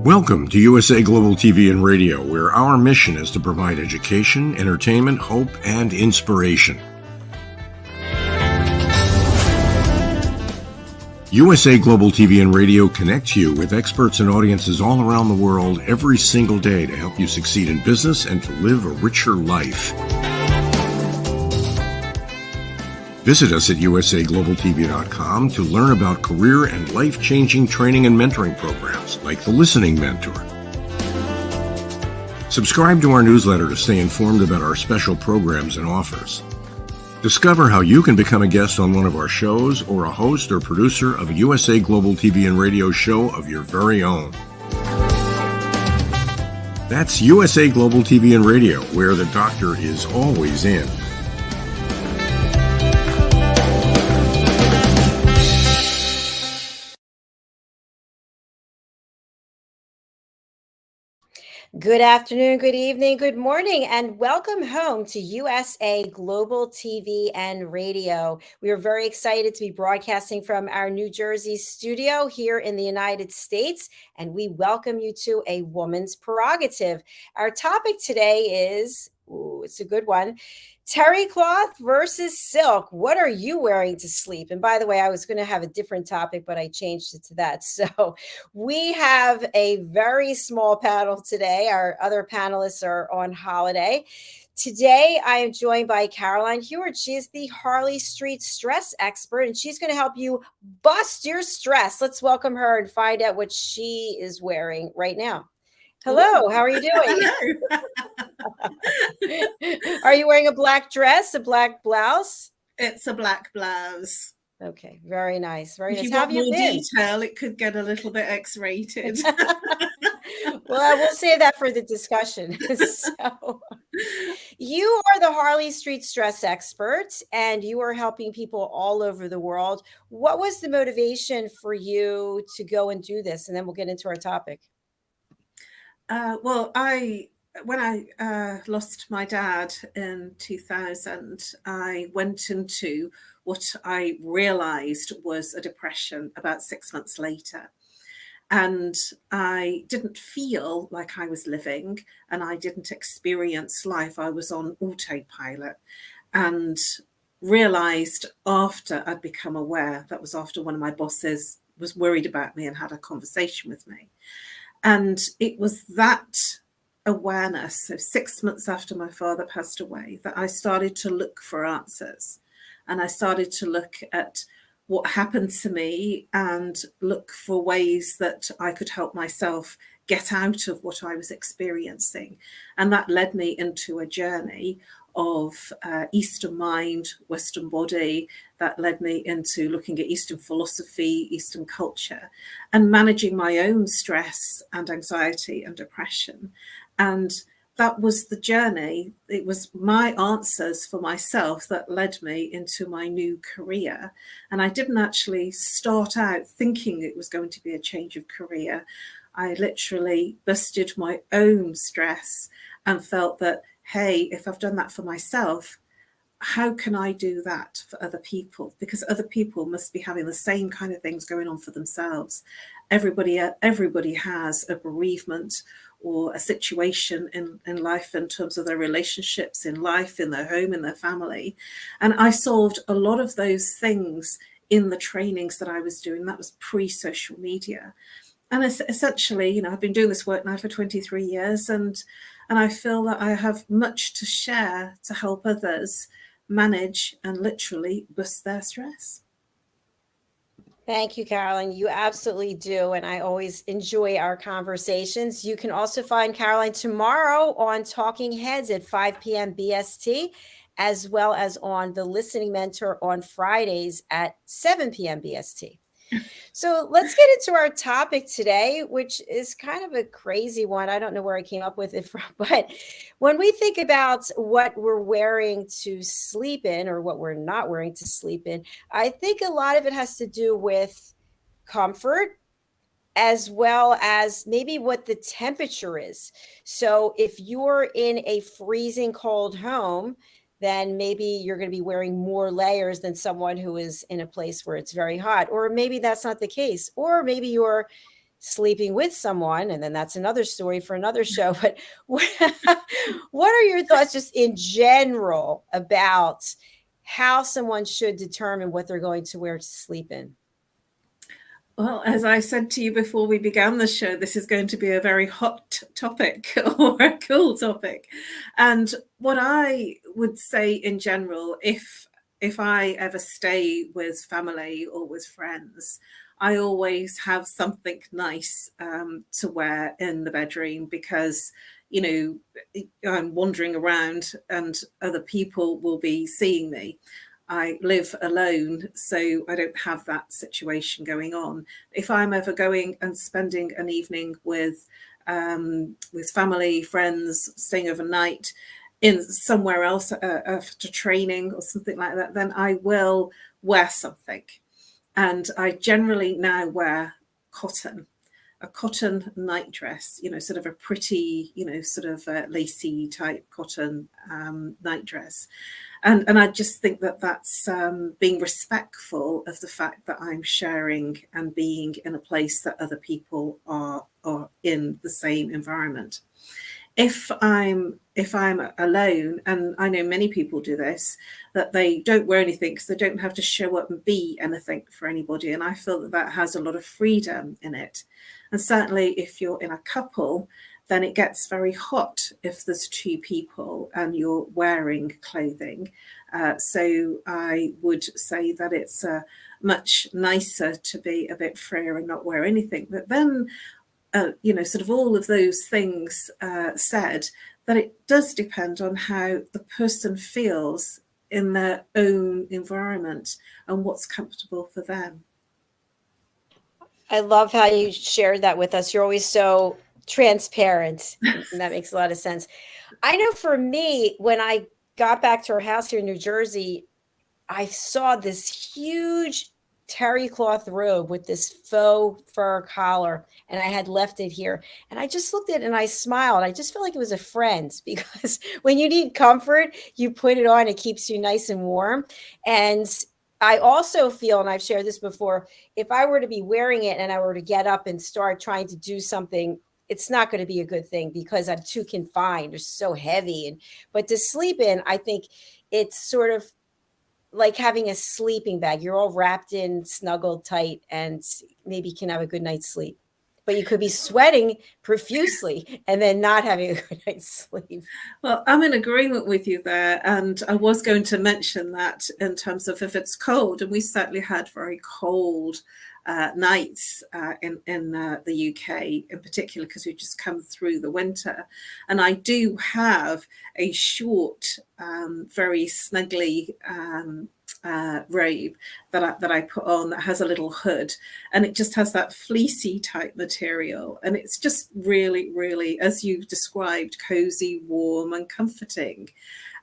Welcome to USA Global TV and Radio, where our mission is to provide education, entertainment, hope, and inspiration. USA Global TV and Radio connects you with experts and audiences all around the world every single day to help you succeed in business and to live a richer life. Visit us at usaglobaltv.com to learn about career and life-changing training and mentoring programs like the Listening Mentor. Subscribe to our newsletter to stay informed about our special programs and offers. Discover how you can become a guest on one of our shows or a host or producer of a USA Global TV and Radio show of your very own. That's USA Global TV and Radio, where the doctor is always in. Good afternoon, good evening, good morning, and welcome home to USA Global TV and Radio. We are very excited to be broadcasting from our New Jersey studio here in the United States, and we welcome you to A Woman's Prerogative. Our topic today is, it's a good one, terry cloth versus silk. What are you wearing to sleep? And by the way, I was going to have a different topic, but I changed it to that. So we have a very small panel today. Our other panelists are on holiday. Today, I am joined by Jacalyn HEWARD. She is the Harley Street stress expert, and she's going to help you bust your stress. Let's welcome her and find out what she is wearing right now. Hello, how are you doing? Hello. Are you wearing a black dress, a black blouse? It's a black blouse. Okay, very nice. Very nice. If you How want have you more been? detail, it could get a little bit X-rated. Well, I will say that for the discussion. So, you are the Harley Street stress expert, and you are helping people all over the world. What was the motivation for you to go and do this? And then we'll get into our topic. Well, when I lost my dad in 2000, I went into what I realized was a depression about 6 months later. And I didn't feel like I was living, and I didn't experience life. I was on autopilot, and realized after I'd become aware, that was after one of my bosses was worried about me and had a conversation with me. And it was that awareness, so 6 months after my father passed away, that I started to look for answers. And I started to look at what happened to me and look for ways that I could help myself get out of what I was experiencing. And that led me into a journey of Eastern mind, Western body. That led me into looking at Eastern philosophy, Eastern culture, and managing my own stress and anxiety and depression. And that was the journey. It was my answers for myself that led me into my new career. And I didn't actually start out thinking it was going to be a change of career. I literally busted my own stress and felt that, hey, if I've done that for myself, how can I do that for other people? Because other people must be having the same kind of things going on for themselves. Everybody has a bereavement or a situation in life in terms of their relationships, in life, in their home, in their family. And I solved a lot of those things in the trainings that I was doing. That was pre-social media. And essentially, I've been doing this work now for 23 years, and I feel that I have much to share to help others manage and literally bust their stress. Thank you, Jacalyn. You absolutely do. And I always enjoy our conversations. You can also find Jacalyn tomorrow on Talking Heads at 5 p.m. BST, as well as on The Listening Mentor on Fridays at 7 p.m. BST. So let's get into our topic today, which is kind of a crazy one. I don't know where I came up with it from, but when we think about what we're wearing to sleep in or what we're not wearing to sleep in, I think a lot of it has to do with comfort as well as maybe what the temperature is. So if you're in a freezing cold home, then maybe you're going to be wearing more layers than someone who is in a place where it's very hot. Or maybe that's not the case. Or maybe you're sleeping with someone, and then that's another story for another show. But what are your thoughts just in general about how someone should determine what they're going to wear to sleep in? Well, as I said to you before we began the show, this is going to be a very hot topic or a cool topic. And what I would say in general, if I ever stay with family or with friends, I always have something nice to wear in the bedroom, because, you know, I'm wandering around and other people will be seeing me. I live alone, so I don't have that situation going on. If I'm ever going and spending an evening with family, friends, staying overnight in somewhere else after training or something like that, then I will wear something. And I generally now wear a cotton nightdress, you know, sort of a pretty, you know, sort of lacy type cotton nightdress. And I just think that that's being respectful of the fact that I'm sharing and being in a place that other people are in the same environment. If I'm alone, and I know many people do this, that they don't wear anything because they don't have to show up and be anything for anybody. And I feel that that has a lot of freedom in it. And certainly if you're in a couple, then it gets very hot if there's two people and you're wearing clothing. So I would say that it's much nicer to be a bit freer and not wear anything. But then, you know, sort of all of those things said, that it does depend on how the person feels in their own environment and what's comfortable for them. I love how you shared that with us. You're always so transparent, and that makes a lot of sense. I know for me, when I got back to our house here in New Jersey, I saw this huge terry cloth robe with this faux fur collar, and I had left it here. And I just looked at it and I smiled. I just felt like it was a friend, because when you need comfort, you put it on, it keeps you nice and warm. And I also feel, and I've shared this before, if I were to be wearing it and I were to get up and start trying to do something, it's not going to be a good thing, because I'm too confined. It's so heavy. But to sleep in, I think it's sort of like having a sleeping bag. You're all wrapped in, snuggled tight, and maybe can have a good night's sleep. But you could be sweating profusely and then not having a good night's sleep. Well, I'm in agreement with you there. And I was going to mention that in terms of if it's cold, and we certainly had very cold nights in the UK in particular, because we've just come through the winter. And I do have a short, very snuggly robe that I put on, that has a little hood, and it just has that fleecy type material, and it's just really, really, as you described, cozy, warm and comforting.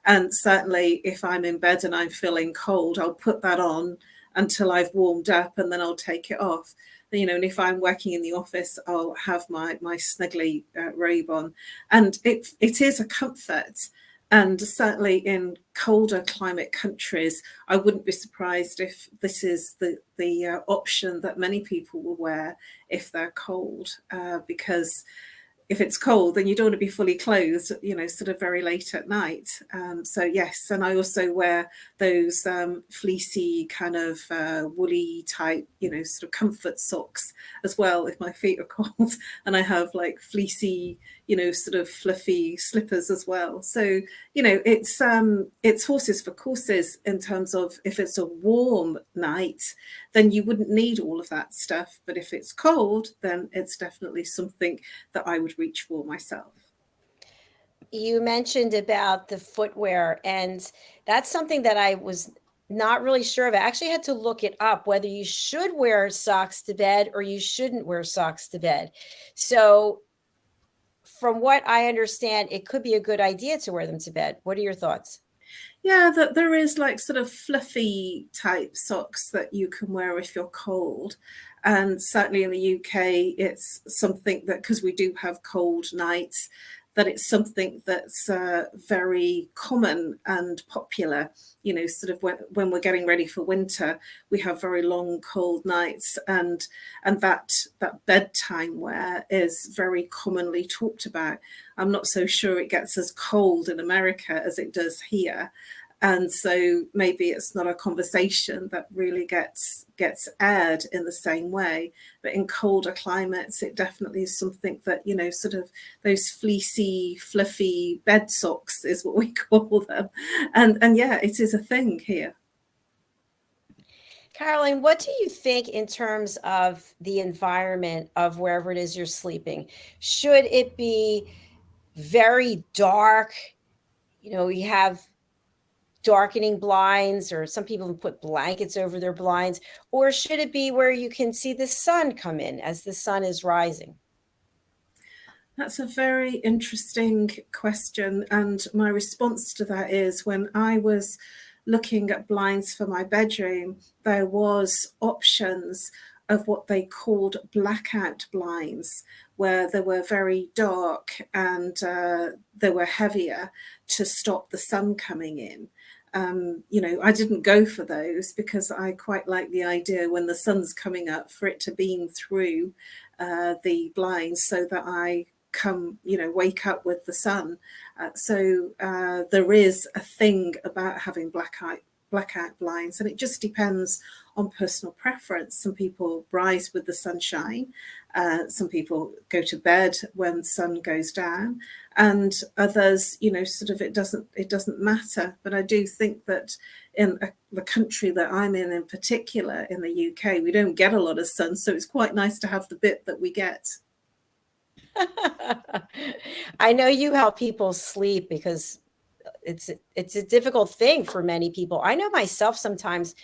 And certainly if I'm in bed and I'm feeling cold, I'll put that on until I've warmed up, and then I'll take it off. You know, and if I'm working in the office, I'll have my snuggly robe on, and it is a comfort. And certainly in colder climate countries, I wouldn't be surprised if this is the option that many people will wear if they're cold, because if it's cold, then you don't want to be fully clothed, you know, sort of very late at night. So yes, and I also wear those fleecy kind of woolly type, you know, sort of comfort socks as well if my feet are cold. And I have like fleecy, you know, sort of fluffy slippers as well. So, you know, it's horses for courses in terms of if it's a warm night, then you wouldn't need all of that stuff. But if it's cold, then it's definitely something that I would reach for myself. You mentioned about the footwear, and that's something that I was not really sure of. I actually had to look it up, whether you should wear socks to bed or you shouldn't wear socks to bed. So from what I understand, it could be a good idea to wear them to bed. What are your thoughts? Yeah, that there is like sort of fluffy type socks that you can wear if you're cold. And certainly in the UK, it's something that, because we do have cold nights, that it's something that's very common and popular. You know, sort of when we're getting ready for winter, we have very long, cold nights, and that bedtime wear is very commonly talked about. I'm not so sure it gets as cold in America as it does here. And so maybe it's not a conversation that really gets aired in the same way. But in colder climates, it definitely is something that, you know, sort of those fleecy, fluffy bed socks is what we call them. And yeah, it is a thing here. Caroline, what do you think in terms of the environment of wherever it is you're sleeping? Should it be very dark? You know, we have darkening blinds, or some people put blankets over their blinds, or should it be where you can see the sun come in as the sun is rising? That's a very interesting question. And my response to that is, when I was looking at blinds for my bedroom, there was options of what they called blackout blinds, where they were very dark and they were heavier to stop the sun coming in. You know, I didn't go for those because I quite like the idea when the sun's coming up for it to beam through the blinds so that I wake up with the sun. So there is a thing about having blackout blinds, and it just depends on personal preference. Some people rise with the sunshine, some people go to bed when the sun goes down, and others, you know, sort of it doesn't matter. But I do think that in the country that I'm in particular, in the UK, we don't get a lot of sun, so it's quite nice to have the bit that we get. I know you help people sleep because it's a difficult thing for many people. I know myself, sometimes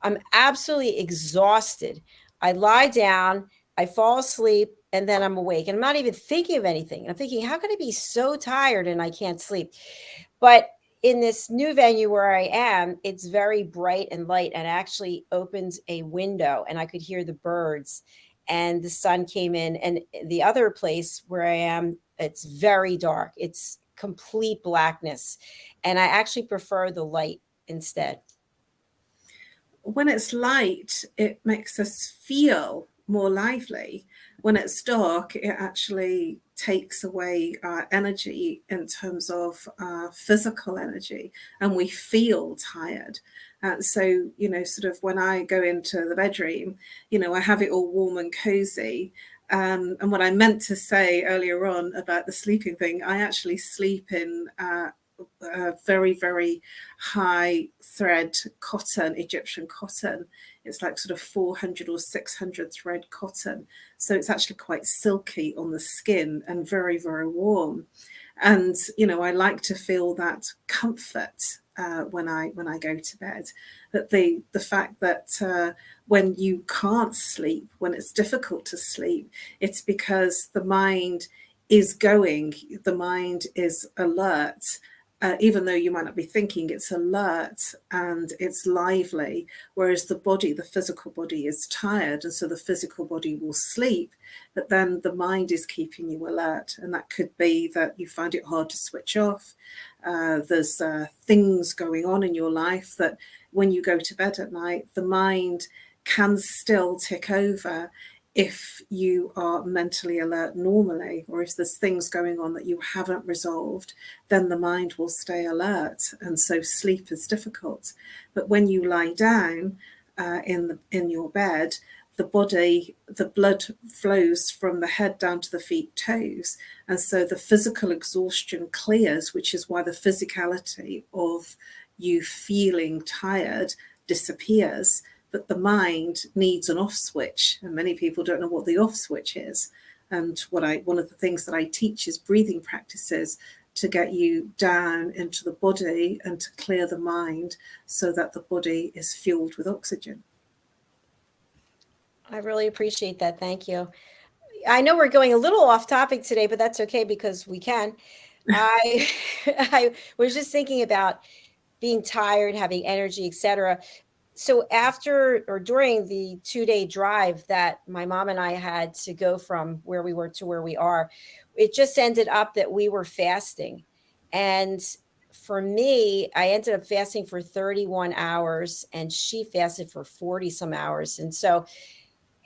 I'm absolutely exhausted. I lie down, I fall asleep, and then I'm awake. And I'm not even thinking of anything. I'm thinking, how can I be so tired and I can't sleep? But in this new venue where I am, it's very bright and light, and actually opened a window and I could hear the birds, and the sun came in. And the other place where I am, it's very dark. It's complete blackness. And I actually prefer the light instead. When it's light, it makes us feel more lively. When it's dark, it actually takes away our energy in terms of our physical energy, and we feel tired. So, you know, sort of when I go into the bedroom, you know, I have it all warm and cozy. And what I meant to say earlier on about the sleeping thing, I actually sleep in very, very high thread cotton, Egyptian cotton. It's like sort of 400 or 600 thread cotton. So it's actually quite silky on the skin and very, very warm. And, you know, I like to feel that comfort when I go to bed. That the fact that when you can't sleep, when it's difficult to sleep, it's because the mind is going, the mind is alert. Even though you might not be thinking, it's alert and it's lively, whereas the body, the physical body, is tired, and so the physical body will sleep, but then the mind is keeping you alert. And that could be that you find it hard to switch off. There's things going on in your life that when you go to bed at night, the mind can still tick over if you are mentally alert normally, or if there's things going on that you haven't resolved, then the mind will stay alert, and so sleep is difficult. But when you lie down in your bed, the body, the blood flows from the head down to the feet, toes, and so the physical exhaustion clears, which is why the physicality of you feeling tired disappears. But the mind needs an off switch, and many people don't know what the off switch is. And one of the things that I teach is breathing practices to get you down into the body and to clear the mind so that the body is fueled with oxygen. I really appreciate that. Thank you. I know we're going a little off topic today, but that's okay because we can. I was just thinking about being tired, having energy, etc. so after or during the 2-day drive that my mom and I had to go from where we were to where we are, it just ended up that we were fasting. And for me, I ended up fasting for 31 hours and she fasted for 40 some hours. And so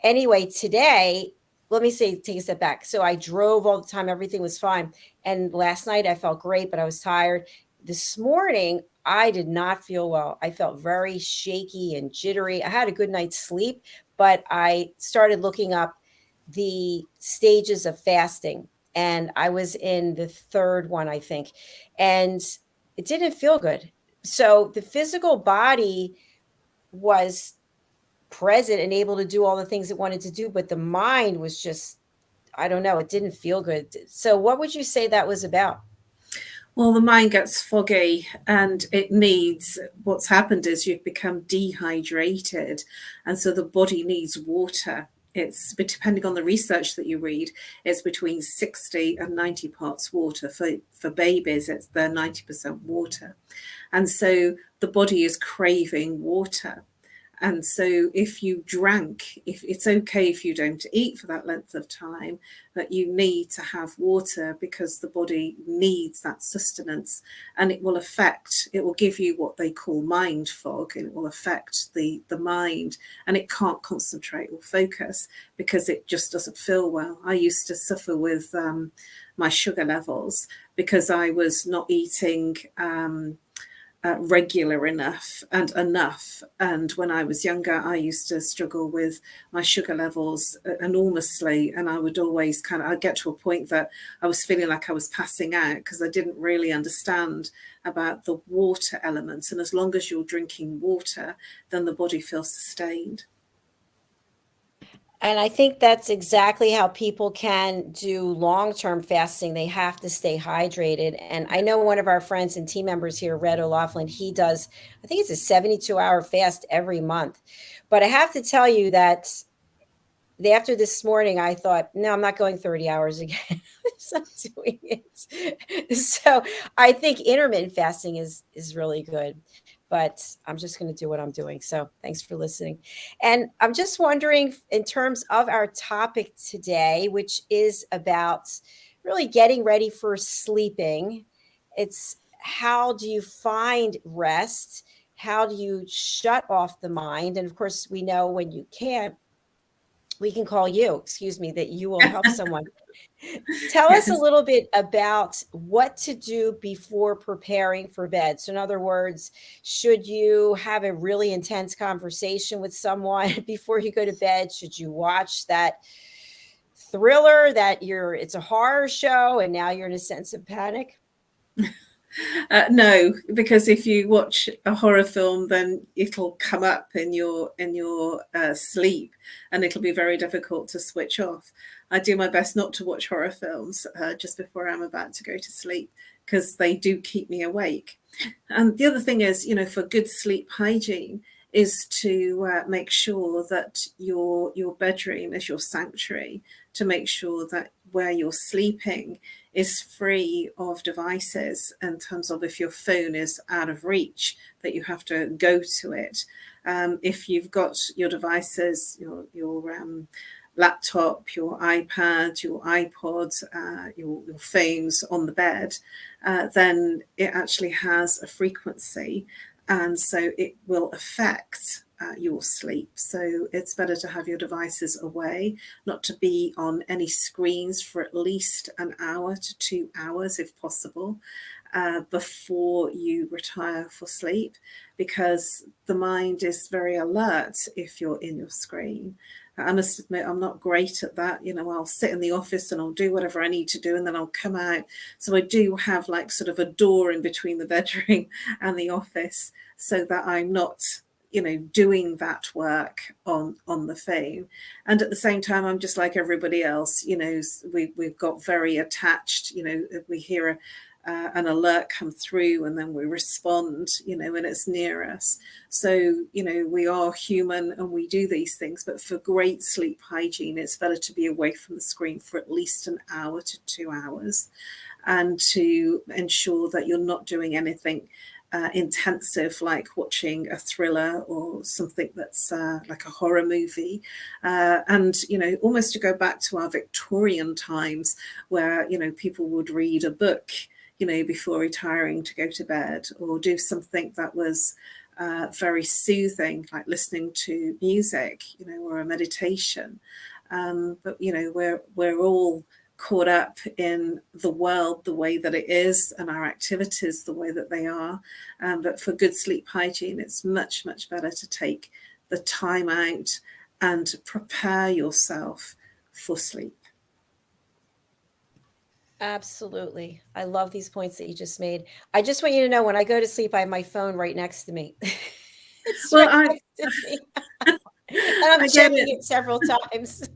anyway, today, let me say, take a step back. So I drove all the time, everything was fine. And last night I felt great, but I was tired. This morning, I did not feel well. I felt very shaky and jittery. I had a good night's sleep, but I started looking up the stages of fasting. And I was in the third one, I think. And it didn't feel good. So the physical body was present and able to do all the things it wanted to do, but the mind was just, I don't know, it didn't feel good. So what would you say that was about? Well, the mind gets foggy and it needs, what's happened is you've become dehydrated. And so the body needs water. It's, depending on the research that you read, it's between 60 and 90 parts water. For babies, they're 90% water. And so the body is craving water. And so if you drank, if it's okay if you don't eat for that length of time, but you need to have water because the body needs that sustenance, and it will give you what they call mind fog, and it will affect the mind, and it can't concentrate or focus because it just doesn't feel well. I used to suffer with my sugar levels because I was not eating regular enough. And when I was younger, I used to struggle with my sugar levels enormously. And I would always I'd get to a point that I was feeling like I was passing out because I didn't really understand about the water elements. And as long as you're drinking water, then the body feels sustained. And I think that's exactly how people can do long-term fasting. They have to stay hydrated. And I know one of our friends and team members here, Red O'Laughlin, he does, I think it's a 72-hour fast every month. But I have to tell you that after this morning, I thought, no, I'm not going 30 hours again. I'm not doing it. So I think intermittent fasting is really good, but I'm just going to do what I'm doing. So thanks for listening. And I'm just wondering, in terms of our topic today, which is about really getting ready for sleeping, it's how do you find rest? How do you shut off the mind? And of course, we know when you can't, we can call you, excuse me, that you will help someone. Tell us a little bit about what to do before preparing for bed. So in other words, should you have a really intense conversation with someone before you go to bed? Should you watch that thriller that it's a horror show and now you're in a sense of panic? No, because if you watch a horror film, then it'll come up in your sleep, and it'll be very difficult to switch off. I do my best not to watch horror films just before I'm about to go to sleep because they do keep me awake. And the other thing is, for good sleep hygiene is to make sure that your bedroom is your sanctuary, to make sure that where you're sleeping is free of devices, in terms of if your phone is out of reach, that you have to go to it. If you've got your devices, your laptop, your iPad, your iPod, your phones on the bed, then it actually has a frequency, and so it will affect your sleep. So it's better to have your devices away, not to be on any screens for at least an hour to 2 hours if possible, before you retire for sleep, because the mind is very alert if you're in your screen. I must admit, I'm not great at that. I'll sit in the office and I'll do whatever I need to do, and then I'll come out. So I do have like sort of a door in between the bedroom and the office so that I'm not doing that work on the phone. And at the same time, I'm just like everybody else. We've got very attached. We hear an alert come through and then we respond, and it's near us. So, we are human and we do these things, but for great sleep hygiene, it's better to be away from the screen for at least an hour to 2 hours, and to ensure that you're not doing anything intensive, like watching a thriller or something that's like a horror movie. And, almost to go back to our Victorian times where, people would read a book, before retiring to go to bed, or do something that was very soothing, like listening to music, or a meditation. But, we're all caught up in the world the way that it is, and our activities the way that they are. But for good sleep hygiene, it's much, much better to take the time out and prepare yourself for sleep. Absolutely. I love these points that you just made. I just want you to know, when I go to sleep, I have my phone right next to me. It's right next to me. And I'm checking it several times.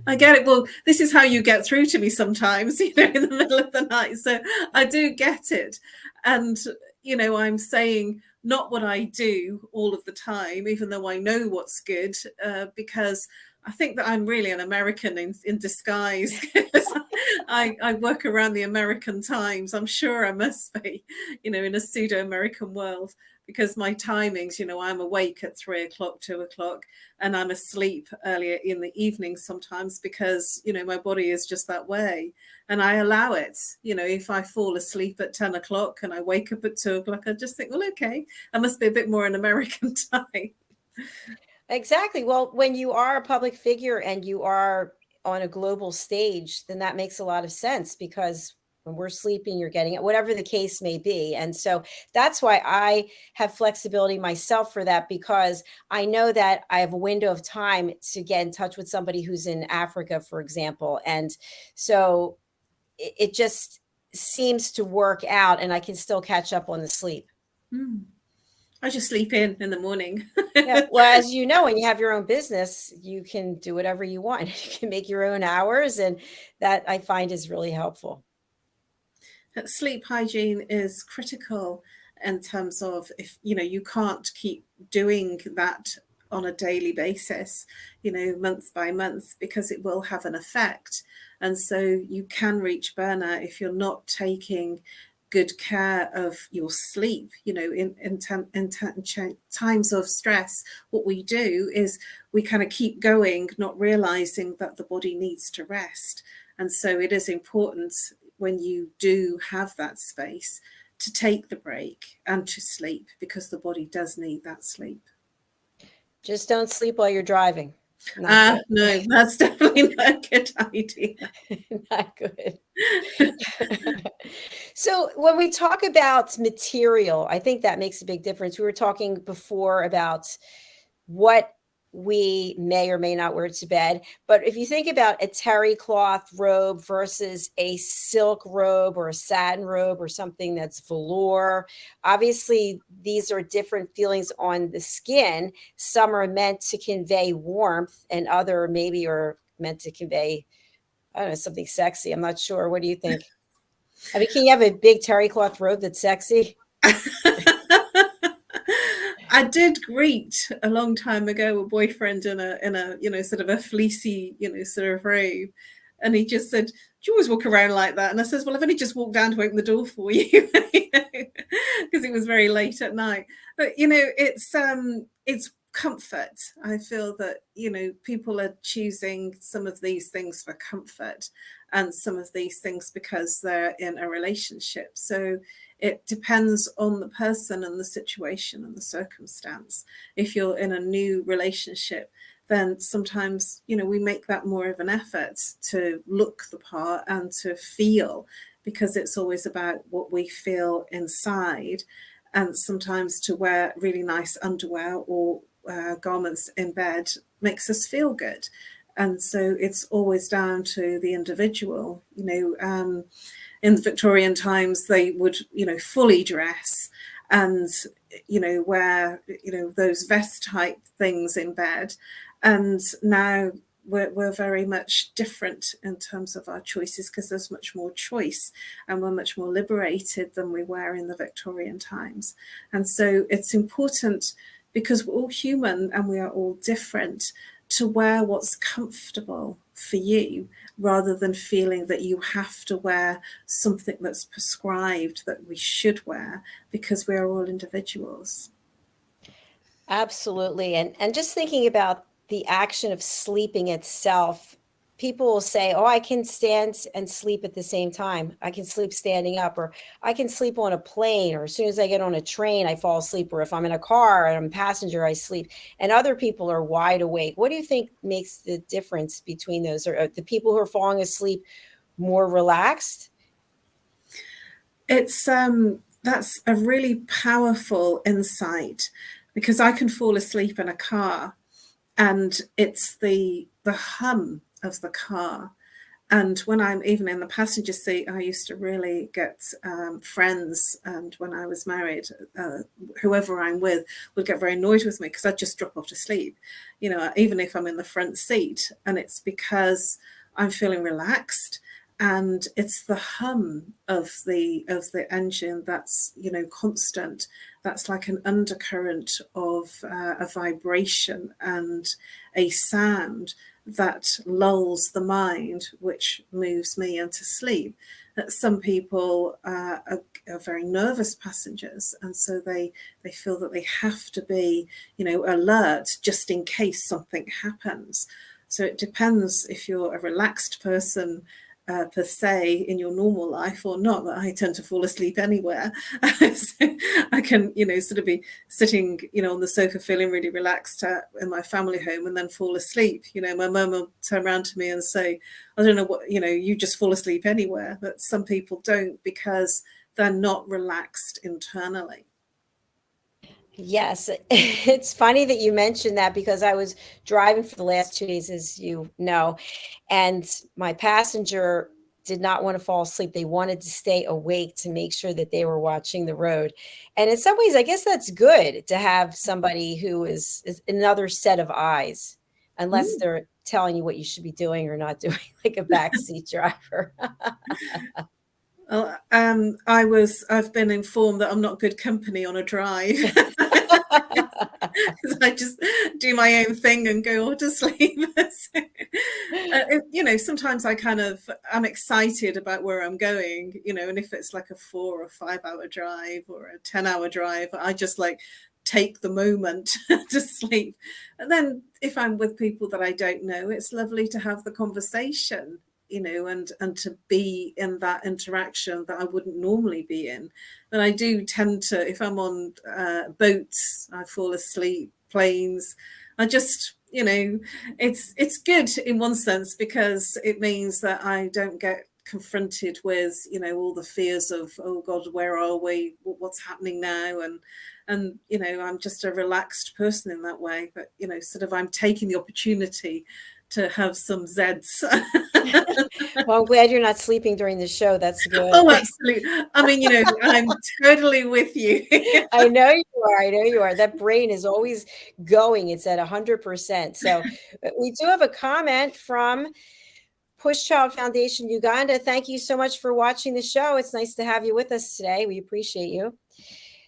I get it. Well, this is how you get through to me sometimes, in the middle of the night. So I do get it. And, I'm saying not what I do all of the time, even though I know what's good, because I think that I'm really an American in disguise. I work around the American times. I'm sure I must be, in a pseudo-American world, because my timings, I'm awake at 3 o'clock, 2 o'clock, and I'm asleep earlier in the evening sometimes because, my body is just that way. And I allow it. If I fall asleep at 10 o'clock and I wake up at 2 o'clock, I just think, well, okay, I must be a bit more an American time. Exactly. Well, when you are a public figure and you are on a global stage, then that makes a lot of sense, because when we're sleeping, you're getting it, whatever the case may be. And so that's why I have flexibility myself for that, because I know that I have a window of time to get in touch with somebody who's in Africa, for example. And so it just seems to work out, and I can still catch up on the sleep. I just sleep in the morning. Yeah. Well, as you know, when you have your own business, you can do whatever you want. You can make your own hours, and that I find is really helpful. Sleep hygiene is critical in terms of, if you can't keep doing that on a daily basis, month by month, because it will have an effect. And so you can reach burnout if you're not taking good care of your sleep. In times of stress, what we do is we kind of keep going, not realizing that the body needs to rest. And so it is important, when you do have that space, to take the break and to sleep, because the body does need that sleep. Just don't sleep while you're driving. No, that's definitely not a good idea. Not good. So when we talk about material, I think that makes a big difference. We were talking before about what we may or may not wear to bed. But if you think about a terry cloth robe versus a silk robe or a satin robe or something that's velour, obviously these are different feelings on the skin. Some are meant to convey warmth, and other maybe are meant to convey, I don't know, something sexy. I'm not sure. What do you think? I mean, can you have a big terry cloth robe that's sexy? I did greet a long time ago a boyfriend in a sort of a fleecy, sort of robe. And he just said, "Do you always walk around like that?" And I says, "Well, I've only just walked down to open the door for you," because it was very late at night. But, it's comfort. I feel that, people are choosing some of these things for comfort, and some of these things because they're in a relationship. So it depends on the person and the situation and the circumstance. If you're in a new relationship, then sometimes, we make that more of an effort to look the part and to feel, because it's always about what we feel inside. And sometimes to wear really nice underwear or garments in bed makes us feel good. And so it's always down to the individual. In the Victorian times, they would, fully dress and, wear, those vest type things in bed. And now we're very much different in terms of our choices, because there's much more choice, and we're much more liberated than we were in the Victorian times. And so it's important, because we're all human and we are all different, to wear what's comfortable for you, rather than feeling that you have to wear something that's prescribed that we should wear, because we are all individuals. Absolutely. And just thinking about the action of sleeping itself, people will say, oh, I can stand and sleep at the same time. I can sleep standing up, or I can sleep on a plane, or as soon as I get on a train, I fall asleep, or if I'm in a car and I'm a passenger, I sleep. And other people are wide awake. What do you think makes the difference between those? Are the people who are falling asleep more relaxed? It's that's a really powerful insight, because I can fall asleep in a car, and it's the hum of the car. And when I'm even in the passenger seat, I used to really get friends, and when I was married, whoever I'm with would get very annoyed with me because I'd just drop off to sleep, you know, even if I'm in the front seat. And it's because I'm feeling relaxed, and it's the hum of the engine that's, you know, constant. That's like an undercurrent of a vibration and a sound that lulls the mind, which moves me into sleep. That some people are very nervous passengers, and so they feel that they have to be, you know, alert just in case something happens. So it depends if you're a relaxed person per se in your normal life or not. But I tend to fall asleep anywhere. So I can, you know, sort of be sitting, you know, on the sofa feeling really relaxed in my family home, and then fall asleep. You know, my mum will turn around to me and say, I don't know what, you know, you just fall asleep anywhere. But some people don't, because they're not relaxed internally. Yes, it's funny that you mentioned that, because I was driving for the last 2 days, as you know, and my passenger did not want to fall asleep. They wanted to stay awake to make sure that they were watching the road. And in some ways, I guess that's good to have somebody who is another set of eyes, unless Mm. they're telling you what you should be doing or not doing, like a backseat driver. Well, I've been informed that I'm not good company on a drive. I just do my own thing and go off to sleep. So, you know, sometimes I'm excited about where I'm going, you know, and if it's like a 4 or 5 hour drive or a 10-hour drive, I just like take the moment to sleep. And then if I'm with people that I don't know, it's lovely to have the conversation, you know, and to be in that interaction that I wouldn't normally be in. And I do tend to, if I'm on boats, I fall asleep, planes, I just, you know, it's good in one sense, because it means that I don't get confronted with, you know, all the fears of, oh God, where are we? What's happening now? And you know, I'm just a relaxed person in that way. But you know, sort of, I'm taking the opportunity to have some Zeds. Well, I'm glad you're not sleeping during the show. That's good. Oh, absolutely. I mean, you know, I'm totally with you. I know you are. I know you are. That brain is always going. It's at 100%. So we do have a comment from Push Child Foundation Uganda. Thank you so much for watching the show. It's nice to have you with us today. We appreciate you.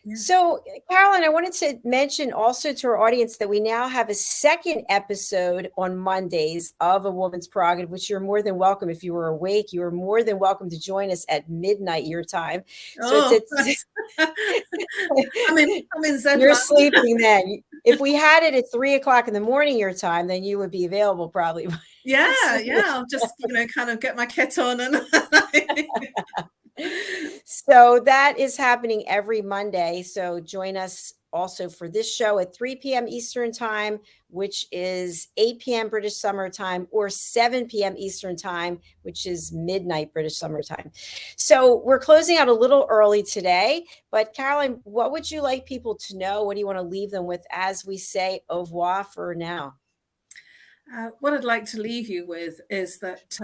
Yeah. So, Carolyn, I wanted to mention also to our audience that we now have a second episode on Mondays of A Woman's Prerogative, which you're more than welcome. If you were awake, you are more than welcome to join us at midnight your time. So I'm in Zen you're land. sleeping then. If we had it at 3:00 in the morning your time, then you would be available probably. Yeah. I'll just, you know, kind of get my kit on and So that is happening every Monday. So join us also for this show at 3 p.m. Eastern Time, which is 8 p.m. British Summer Time, or 7 p.m. Eastern Time, which is midnight British Summer Time. So we're closing out a little early today. But Carolyn, what would you like people to know? What do you want to leave them with as we say au revoir for now? What I'd like to leave you with is that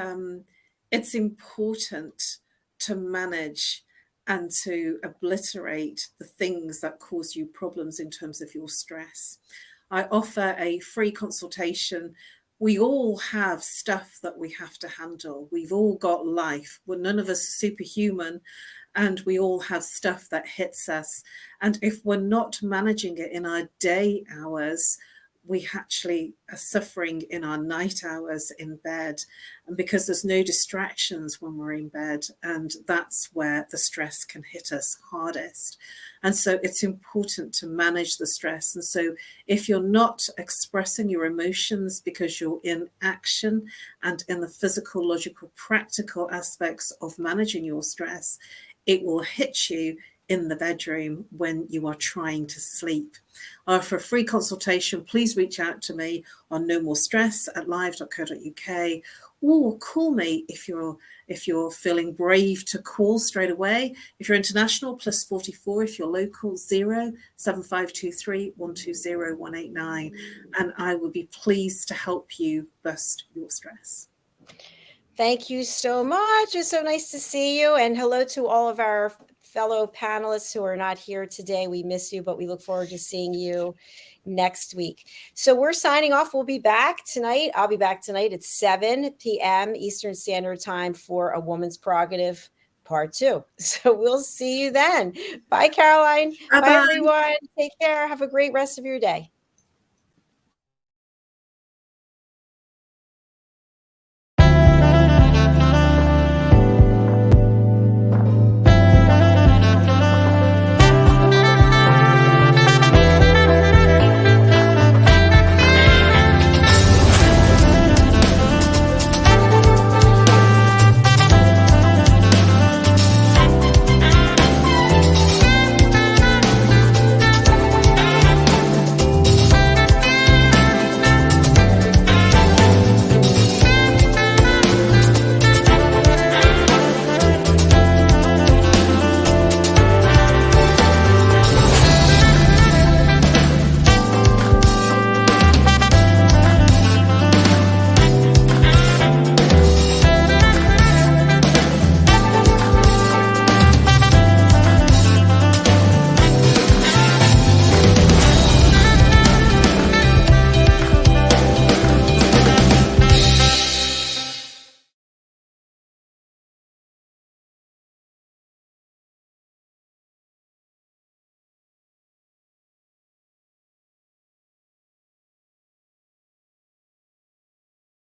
it's important to manage and to obliterate the things that cause you problems in terms of your stress. I offer a free consultation. We all have stuff that we have to handle. We've all got life. Well, none of us are superhuman, and we all have stuff that hits us. And if we're not managing it in our day hours, we actually are suffering in our night hours in bed, and because there's no distractions when we're in bed, and that's where the stress can hit us hardest. And so it's important to manage the stress. And so if you're not expressing your emotions because you're in action and in the physical, logical, practical aspects of managing your stress, it will hit you in the bedroom when you are trying to sleep. For a free consultation, please reach out to me on nomorestress@live.co.uk, or call me if you're feeling brave to call straight away. If you're international, +44. If you're local, 07523 120 189, and I will be pleased to help you bust your stress. Thank you so much. It's so nice to see you. And hello to all of our fellow panelists who are not here today. We miss you, but we look forward to seeing you next week. So we're signing off. We'll be back tonight. I'll be back tonight at 7 p.m. Eastern Standard Time for A Woman's Prerogative Part 2. So we'll see you then. Bye, Caroline. Bye-bye. Bye, everyone. Take care. Have a great rest of your day.